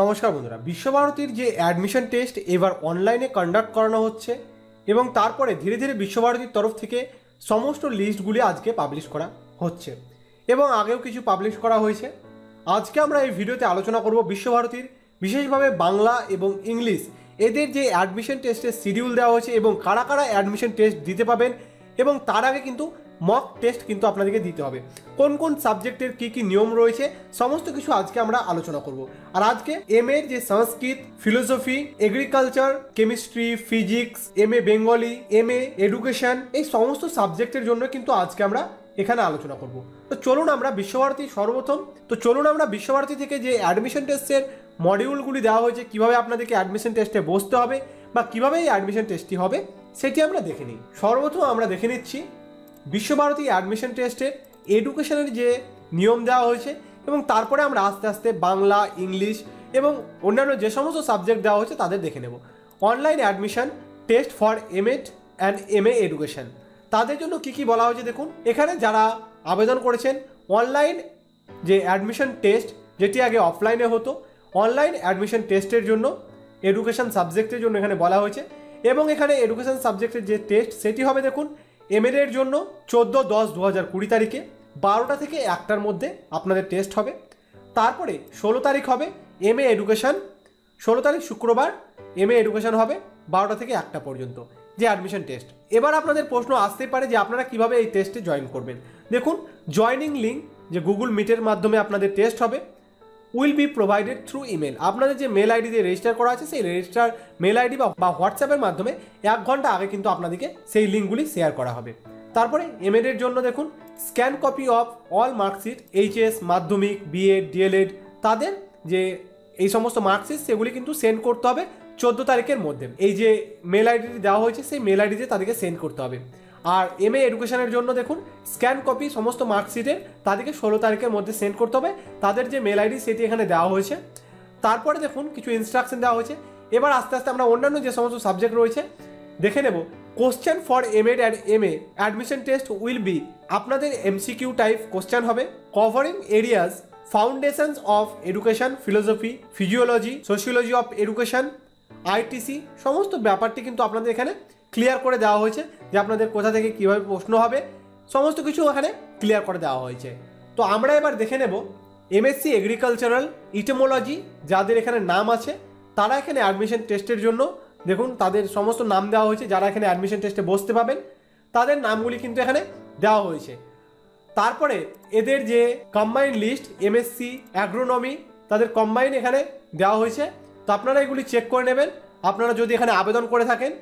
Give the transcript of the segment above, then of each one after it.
নমস্কার বন্ধুরা, বিশ্বভারতীর যে অ্যাডমিশন টেস্ট এবার অনলাইনে কন্ডাক্ট করানো হচ্ছে এবং তারপরে ধীরে ধীরে বিশ্বভারতীর তরফ থেকে সমস্ত লিস্টগুলি আজকে পাবলিশ করা হচ্ছে এবং আগেও কিছু পাবলিশ করা হয়েছে। আজকে আমরা এই ভিডিওতে আলোচনা করব বিশ্বভারতীর বিশেষভাবে বাংলা এবং ইংলিশ এদের যে অ্যাডমিশন টেস্টের শিডিউল দেওয়া হয়েছে এবং কারা কারা অ্যাডমিশন টেস্ট দিতে পাবেন এবং তার আগে কিন্তু মক টেস্ট কিন্তু আপনাদেরকে দিতে হবে। কোন কোন সাবজেক্টের কী কী নিয়ম রয়েছে সমস্ত কিছু আজকে আমরা আলোচনা করব। আর আজকে এর যে Sanskrit, philosophy, agriculture, chemistry, physics, Bengali, education, এই সমস্ত সাবজেক্টের জন্য কিন্তু আজকে আমরা এখানে আলোচনা করব। তো চলুন আমরা বিশ্বভারতী থেকে যে অ্যাডমিশন টেস্টের মডিউলগুলি দেওয়া হয়েছে, কিভাবে আপনাদেরকে অ্যাডমিশন টেস্টে বসতে হবে বা কিভাবে এই অ্যাডমিশন টেস্টটি হবে সেটি আমরা দেখে নিই। সর্বপ্রথম আমরা দেখে নিচ্ছি বিশ্বভারতী অ্যাডমিশন টেস্টের এডুকেশনের যে নিয়ম দেওয়া হয়েছে এবং তারপরে আমরা আস্তে আস্তে বাংলা, ইংলিশ এবং অন্যান্য যে সমস্ত সাবজেক্ট দেওয়া হয়েছে তাদের দেখে নেব। Online admission test for MEd and MA education, তাদের জন্য কি কি বলা হয়েছে দেখুন। এখানে যারা আবেদন করেছেন অনলাইন যে অ্যাডমিশন টেস্ট, যেটি আগে অফলাইনে হতো, অনলাইন অ্যাডমিশন টেস্টের জন্য এডুকেশন সাবজেক্টের জন্য এখানে বলা হয়েছে এবং এখানে এডুকেশন সাবজেক্টের যে টেস্ট সেটি হবে দেখুন এমএড এর জন্য 14/10/2020 তারিখে 12টা থেকে 1টার মধ্যে আপনাদের টেস্ট হবে। তারপরে 16 তারিখ হবে এমএ এডুকেশন, 16 তারিখ শুক্রবার এমএ এডুকেশন হবে 12টা থেকে 1টা পর্যন্ত যে অ্যাডমিশন টেস্ট। এবার আপনাদের প্রশ্ন আসতেই পারে যে আপনারা কিভাবে এই টেস্টে জয়েন করবেন। দেখুন, জয়নিং লিঙ্ক যে গুগল মিটের মাধ্যমে আপনাদের টেস্ট হবে will be provided through email. আপনাদের যে মেল আইডি দিয়ে রেজিস্টার করা আছে সেই রেজিস্টার মেল আইডি বা হোয়াটসঅ্যাপের মাধ্যমে 1 ঘন্টা আগে কিন্তু আপনাদেরকে সেই লিঙ্কগুলি শেয়ার করা হবে। তারপরে এমএড এর জন্য দেখুন scan copy of all marksheet, HS, মাধ্যমিক, বিএড, ডিএলএড, তাদের যে এই সমস্ত মার্কশিট সেগুলি কিন্তু সেন্ড করতে হবে 14 তারিখের মধ্যে। এই যে মেল আইডিটি দেওয়া হয়েছে সেই মেল আইডিতে তাদেরকে সেন্ড করতে হবে। আর এমএ এডুকেশনের জন্য দেখুন স্ক্যান কপি সমস্ত মার্কশিটের তাদেরকে 16 তারিখের মধ্যে সেন্ড করতে হবে। তাদের যে মেল আইডি সেটি এখানে দেওয়া হয়েছে। তারপরে দেখুন কিছু ইনস্ট্রাকশন দেওয়া হয়েছে। এবার আস্তে আস্তে আমরা অন্যান্য যে সমস্ত সাবজেক্ট রয়েছে দেখে নেব। Question for MEd and MA admission test will be, আপনাদের এমসিকিউ টাইপ কোশ্চেন হবে covering areas foundations of education, philosophy, physiology, sociology of education, ITC, সমস্ত ব্যাপারটি কিন্তু আপনাদের এখানে ক্লিয়ার করে দেওয়া হয়েছে যে আপনাদের কোথা থেকে কীভাবে প্রশ্ন হবে সমস্ত কিছু এখানে ক্লিয়ার করে দেওয়া হয়েছে। তো আমরা এবার দেখে নেব এমএসসি এগ্রিকালচারাল, ইটেমোলজি যাদের এখানে নাম আছে তারা এখানে অ্যাডমিশন টেস্টের জন্য দেখুন তাদের সমস্ত নাম দেওয়া হয়েছে। যারা এখানে অ্যাডমিশন টেস্টে বসতে পাবেন তাদের নামগুলি কিন্তু এখানে দেওয়া হয়েছে। তারপরে এদের যে কম্বাইন লিস্ট এমএসসি অ্যাগ্রোনমি, তাদের কম্বাইন এখানে দেওয়া হয়েছে। তো আপনারা এগুলি চেক করে নেবেন আপনারা যদি এখানে আবেদন করে থাকেন।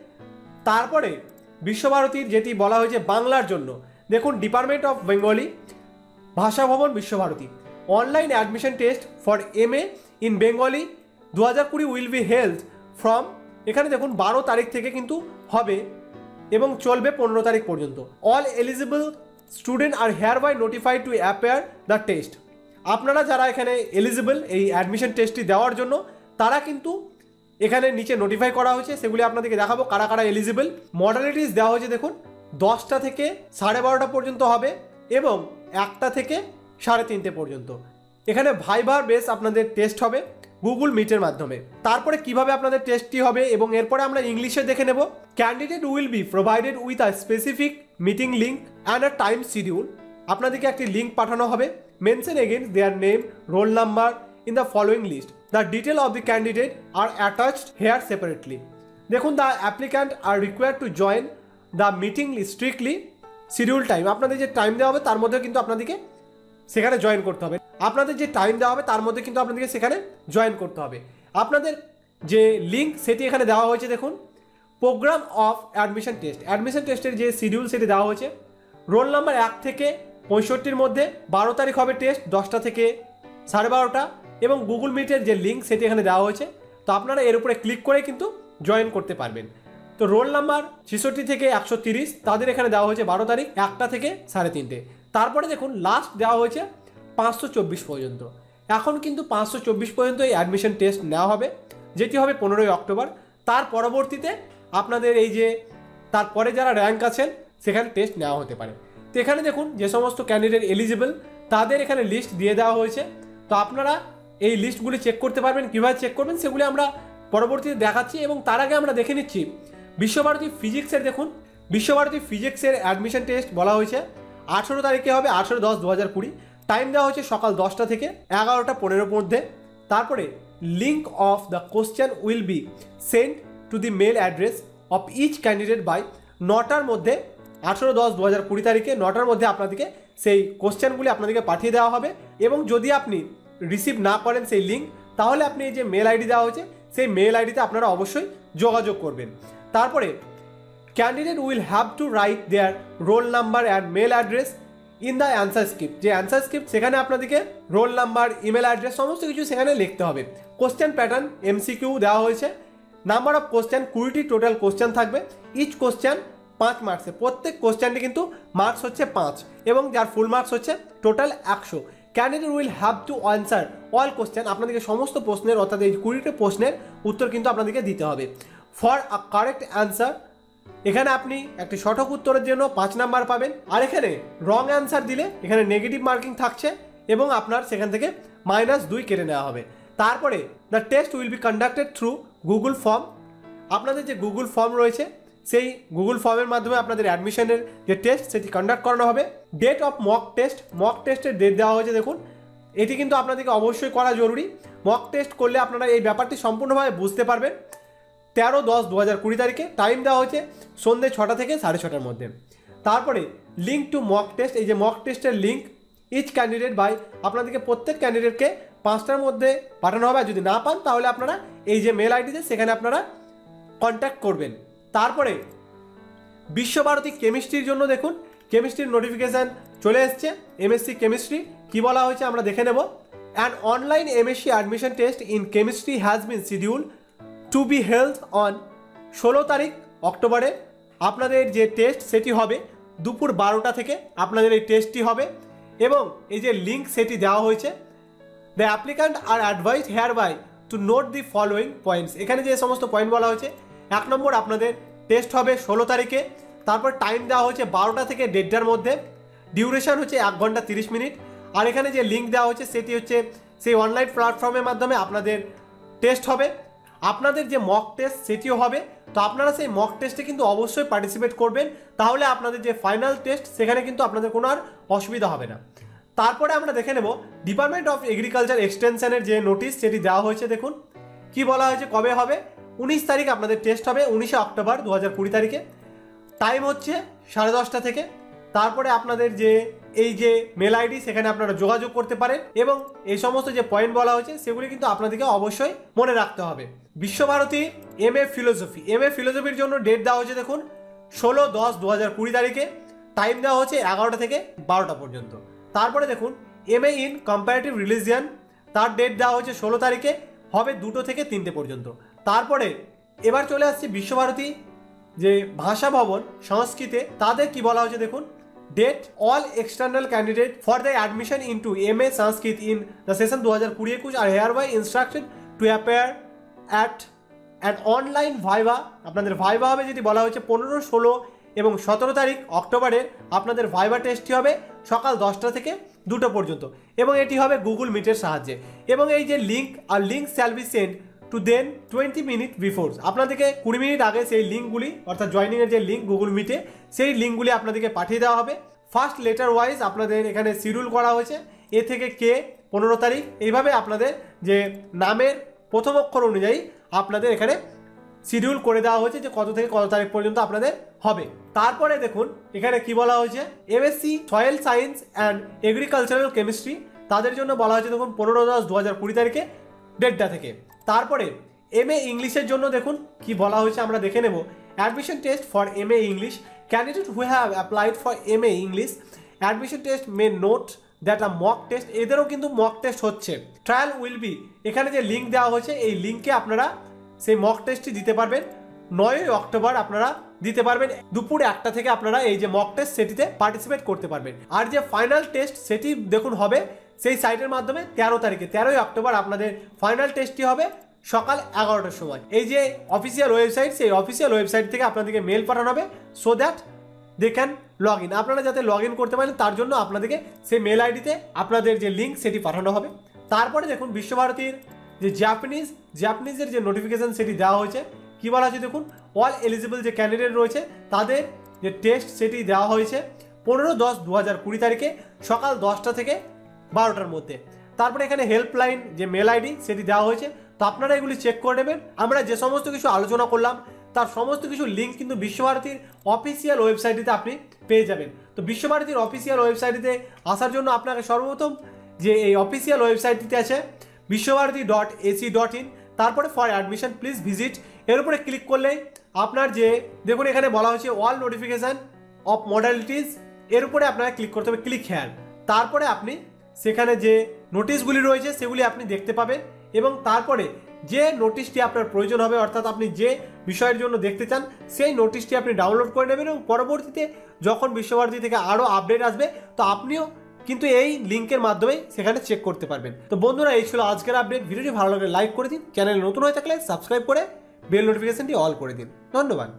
তারপরে বিশ্বভারতীর যেটি বলা হয়েছে বাংলার জন্য দেখুন department of Bengali, Bhasha Bhavana, Visvabharati, online admission test for MA in Bengali 2020 will be held from, এখানে দেখুন 12 তারিখ থেকে কিন্তু হবে এবং চলবে 15 তারিখ পর্যন্ত। All eligible student are hereby notified to appear the test. আপনারা যারা এখানে এলিজিবল এই অ্যাডমিশন টেস্টটি দেওয়ার জন্য তারা কিন্তু এখানে নিচে নোটিফাই করা হয়েছে, সেগুলি আপনাদেরকে দেখাবো কারা কারা এলিজিবল। মডালিটিস দেওয়া হয়েছে দেখুন 10টা থেকে 12:30 পর্যন্ত হবে এবং 1টা থেকে 3:30 পর্যন্ত। এখানে ভাইভার বেস আপনাদের টেস্ট হবে গুগল মিটের মাধ্যমে। তারপরে কিভাবে আপনাদের টেস্টটি হবে এবং এরপরে আমরা ইংলিশে দেখে নেব। Candidate will be provided with a specific meeting link and a time schedule. আপনাদেরকে একটি লিঙ্ক পাঠানো হবে। Mention against their name, roll number in the following list. The detail of the candidate are attached here separately. দেখুন the applicant are required to join the meeting strictly schedule time. আপনাদের যে time দেওয়া হবে তার মধ্যে কিন্তু আপনাদেরকে সেখানে জয়েন করতে হবে। আপনাদের যে টাইম দেওয়া হবে তার মধ্যে কিন্তু আপনাদেরকে সেখানে জয়েন করতে হবে। আপনাদের যে লিঙ্ক সেটি এখানে দেওয়া হয়েছে দেখুন। Programme of admission test, admission টেস্টের যে শিডিউল সেটি দেওয়া হয়েছে। রোল নাম্বার 1 থেকে 65-র মধ্যে 12 তারিখ হবে টেস্ট 10টা থেকে 12:30 এবং গুগল মিটের যে লিঙ্ক সেটি এখানে দেওয়া হয়েছে। তো আপনারা এর উপরে ক্লিক করে কিন্তু জয়েন করতে পারবেন। তো রোল নাম্বার 66 থেকে 130 তাদের এখানে দেওয়া হয়েছে 12 তারিখ 1টা থেকে 3:30। তারপরে দেখুন লাস্ট দেওয়া হয়েছে 524 পর্যন্ত। এখন কিন্তু 524 পর্যন্ত এই অ্যাডমিশন টেস্ট নেওয়া হবে, যেটি হবে 15ই অক্টোবর। তার পরবর্তীতে আপনাদের এই যে তারপরে যারা র্যাঙ্ক আছেন সেখানে টেস্ট নেওয়া হতে পারে। তো এখানে দেখুন যে সমস্ত ক্যান্ডিডেট এলিজিবল তাদের এখানে লিস্ট দিয়ে দেওয়া হয়েছে। তো আপনারা এই লিস্টগুলি চেক করতে পারবেন। কীভাবে চেক করবেন সেগুলি আমরা পরবর্তীতে দেখাচ্ছি, এবং তার আগে আমরা দেখে নিচ্ছি বিশ্বভারতী ফিজিক্সের। দেখুন, বিশ্বভারতী ফিজিক্সের অ্যাডমিশন টেস্ট বলা হয়েছে 18 তারিখে হবে, 18/10/2020। টাইম দেওয়া হয়েছে সকাল 10টা থেকে 11:15 মধ্যে। তারপরে link of the question will be send to the mail address of each candidate by 9টার মধ্যে, 18/10/2020 তারিখে 9টার মধ্যে আপনাদেরকে সেই কোশ্চেনগুলি আপনাদেরকে পাঠিয়ে দেওয়া হবে। এবং যদি আপনি রিসিভ না করেন সেই লিঙ্ক, তাহলে আপনি এই যে মেল আইডি দেওয়া হয়েছে সেই মেল আইডিতে আপনারা অবশ্যই যোগাযোগ করবেন। তারপরে candidate will have to write their roll number and mail address in the answer script. যে অ্যান্সার স্ক্রিপ্ট সেখানে আপনাদেরকে রোল নাম্বার, ইমেল অ্যাড্রেস সমস্ত কিছু সেখানে লিখতে হবে। কোশ্চেন প্যাটার্ন MCQ দেওয়া হয়েছে। নাম্বার অফ কোশ্চেন 20টি টোটাল কোশ্চেন থাকবে। ইচ কোশ্চেন 5 মার্কসে, প্রত্যেক কোশ্চেনটি কিন্তু মার্কস হচ্ছে 5, এবং যার ফুল মার্কস হচ্ছে total 100। Candidate will have to answer all question. আপনাদেরকে সমস্ত প্রশ্নের, অর্থাৎ এই 20টি প্রশ্নের উত্তর কিন্তু আপনাদেরকে দিতে হবে। ফর আ কারেক্ট অ্যান্সার, এখানে আপনি একটি সঠিক উত্তরের জন্য 5 নাম্বার পাবেন। আর এখানে রং অ্যান্সার দিলে এখানে নেগেটিভ মার্কিং থাকছে, এবং আপনার সেখান থেকে -2 কেটে নেওয়া হবে। তারপরে the test will be conducted through Google form. আপনাদের যে গুগল ফর্ম রয়েছে সেই গুগল ফর্মের মাধ্যমে আপনাদের অ্যাডমিশনের যে টেস্ট সেটি কন্ডাক্ট করানো হবে। Date of mock test, mock টেস্টের ডেট দেওয়া হয়েছে। দেখুন, এটি কিন্তু আপনাদেরকে অবশ্যই করা জরুরি। মক টেস্ট করলে আপনারা এই ব্যাপারটি সম্পূর্ণভাবে বুঝতে পারবেন। 13/10/2020 তারিখে টাইম দেওয়া হয়েছে সন্ধ্যে 6টা থেকে 6:30টার মধ্যে। তারপরে লিঙ্ক টু মক টেস্ট, এই যে মক টেস্টের লিঙ্ক ইচ ক্যান্ডিডেট বাই, আপনাদেরকে প্রত্যেক ক্যান্ডিডেটকে 5টার মধ্যে পাঠানো হবে। আর যদি না পান তাহলে আপনারা এই যে মেল আইডিতে সেখানে আপনারা কন্ট্যাক্ট করবেন। তারপরে বিশ্বভারতী কেমিস্ট্রির জন্য দেখুন, কেমিস্ট্রির নোটিফিকেশান চলে এসছে। MSc কেমিস্ট্রি কি বলা হয়েছে আমরা দেখে নেব। An online MSc admission test in chemistry has been schedule to be held on 16 তারিখ অক্টোবরে। আপনাদের যে টেস্ট সেটি হবে দুপুর 12টা থেকে আপনাদের এই টেস্টটি হবে, এবং এই যে লিঙ্ক সেটি দেওয়া হয়েছে। The applicant are advised hereby to note the following points. এখানে যে সমস্ত পয়েন্ট বলা হয়েছে, 1 নম্বর আপনাদের টেস্ট হবে 16 তারিখে। তারপর টাইম দেওয়া হয়েছে 12টা থেকে 1:30টার মধ্যে। ডিউরেশন হচ্ছে 1 ঘন্টা 30 মিনিট। আর এখানে যে লিঙ্ক দেওয়া হয়েছে সেটি হচ্ছে সেই অনলাইন প্ল্যাটফর্মের মাধ্যমে আপনাদের টেস্ট হবে। আপনাদের যে মক টেস্ট সেটিও হবে। তো আপনারা সেই মক টেস্টে কিন্তু অবশ্যই পার্টিসিপেট করবেন, তাহলে আপনাদের যে ফাইনাল টেস্ট সেখানে কিন্তু আপনাদের কোনো আর অসুবিধা হবে না। তারপরে আমরা দেখে নেব ডিপার্টমেন্ট অফ এগ্রিকালচার এক্সটেনশনের যে নোটিশ সেটি দেওয়া হয়েছে। দেখুন কি বলা হয়েছে, কবে হবে। 19 তারিখ আপনাদের টেস্ট হবে, 19 অক্টোবর 2020 তারিখে। টাইম হচ্ছে 10:30 থেকে। তারপরে আপনাদের যে এই যে মেল আইডি সেখানে আপনারা যোগাযোগ করতে পারেন, এবং এই সমস্ত যে পয়েন্ট বলা হয়েছে সেগুলি কিন্তু আপনাদেরকে অবশ্যই মনে রাখতে হবে। বিশ্বভারতী MA ফিলোসফির জন্য ডেট দেওয়া হয়েছে। দেখুন 16/10/2020 তারিখে। টাইম দেওয়া হচ্ছে 11টা থেকে 12টা পর্যন্ত। তারপরে দেখুন MA ইন কম্পারেটিভ রিলিজিয়ান, তার ডেট দেওয়া হয়েছে 16 তারিখে, হবে 2টো থেকে 3টে পর্যন্ত। তারপরে এবার চলে আসছে বিশ্বভারতী যে ভাষা ভবন সংস্কৃতে, তাদের কি বলা হয়েছে দেখুন। Date all external candidate for the admission into MA Sanskrit in the session 2020-21 are hereby instructed to appear at an online viva. আপনাদের ভাইভা হবে যেটি বলা হয়েছে 15, 16 এবং 17 তারিখ অক্টোবরে আপনাদের ভাইভা টেস্টটি হবে সকাল 10টা থেকে 2টো পর্যন্ত, এবং এটি হবে গুগল মিটের সাহায্যে। এবং এই যে link shall be send to them 20 minute before. আপনাদেরকে 20 মিনিট আগে সেই লিঙ্কগুলি, অর্থাৎ জয়নিংয়ের যে লিঙ্ক গুগল মিটে, সেই লিঙ্কগুলি আপনাদেরকে পাঠিয়ে দেওয়া হবে। ফার্স্ট লেটার ওয়াইজ আপনাদের এখানে শিডিউল করা হয়েছে, এ থেকে কে 15 তারিখ। এইভাবে আপনাদের যে নামের প্রথম অক্ষর অনুযায়ী আপনাদের এখানে শিডিউল করে দেওয়া হয়েছে যে কত থেকে কত তারিখ পর্যন্ত আপনাদের হবে। তারপরে দেখুন এখানে কি বলা হয়েছে, MSc soil science and agricultural chemistry, তাদের জন্য বলা হয়েছে দেখুন 15/10/2020 তারিখে 1:30টা থেকে। তারপরে MA ইংলিশের জন্য দেখুন কি বলা হয়েছে আমরা দেখে নেব। Admission test for MA English, candidate who have applied for MA English admission test May note that a mock test. এদেরও কিন্তু মক টেস্ট হচ্ছে। ট্রায়াল উইল বি, এখানে যে লিঙ্ক দেওয়া হয়েছে এই লিঙ্কে আপনারা সেই মক টেস্টটি দিতে পারবেন। 9 অক্টোবর আপনারা দিতে পারবেন দুপুর 1টা থেকে। আপনারা এই যে মক টেস্ট সেটিতে পার্টিসিপেট করতে পারবেন। আর যে ফাইনাল টেস্ট সেটি দেখুন হবে সেই সাইটের মাধ্যমে 13 তারিখে। 13 অক্টোবর আপনাদের ফাইনাল টেস্টটি হবে সকাল 11টার সময়। এই যে অফিসিয়াল ওয়েবসাইট, সেই অফিসিয়াল ওয়েবসাইট থেকে আপনাদেরকে মেল পাঠানো হবে so that they can log in. আপনারা যাতে লগ ইন করতে পারেন তার জন্য আপনাদেরকে সেই মেল আইডিতে আপনাদের যে লিঙ্ক সেটি পাঠানো হবে। তারপরে দেখুন বিশ্বভারতীর যে জাপানিজের যে নোটিফিকেশন সেটি দেওয়া হয়েছে। কী বলা হয়েছে দেখুন, অল এলিজিবল যে ক্যান্ডিডেট রয়েছে তাদের যে টেস্ট সেটি দেওয়া হয়েছে 15/10/2020 তারিখে সকাল 10টা থেকে 12টার মধ্যে। তারপরে এখানে হেল্পলাইন যে মেল আইডি সেটি দেওয়া হয়েছে, তো আপনারা এগুলি চেক করে নেবেন। আমরা যে সমস্ত কিছু আলোচনা করলাম তার সমস্ত কিছু লিঙ্ক কিন্তু বিশ্বভারতীর অফিসিয়াল ওয়েবসাইটটিতে আপনি পেয়ে যাবেন। তো বিশ্বভারতীর অফিসিয়াল ওয়েবসাইটটিতে আসার জন্য আপনাকে সর্বপ্রথম যে এই অফিসিয়াল ওয়েবসাইটটিতে আছে bishovarthi.ac.in, তারপরে ফর অ্যাডমিশন প্লিজ ভিজিট, এর উপরে ক্লিক করলেই আপনার যে দেখুন এখানে বলা হয়েছে অল নোটিফিকেশান অফ মডালিটিস, এর উপরে আপনাকে ক্লিক করতে হবে, ক্লিক হেয়ার। তারপরে আপনি সেখানে যে নোটিশগুলি রয়েছে সেগুলি আপনি দেখতে পাবেন এবং তারপরে যে নোটিশটি আপনার প্রয়োজন হবে, অর্থাৎ আপনি যে বিষয়ের জন্য দেখতে চান সেই নোটিশটি আপনি ডাউনলোড করে নেবেন এবং পরবর্তীতে যখন বিশ্বভারতী থেকে আরও আপডেট আসবে তো আপনিও কিন্তু এই লিঙ্কের মাধ্যমে সেখানে চেক করতে পারবেন। তো বন্ধুরা, এই ছিল আজকের আপডেট। ভিডিওটি ভালো লাগলে লাইক করে দিন, চ্যানেল নতুন হয়ে থাকলে সাবস্ক্রাইব করে বেল নোটিফিকেশনটি অল করে দিন। ধন্যবাদ।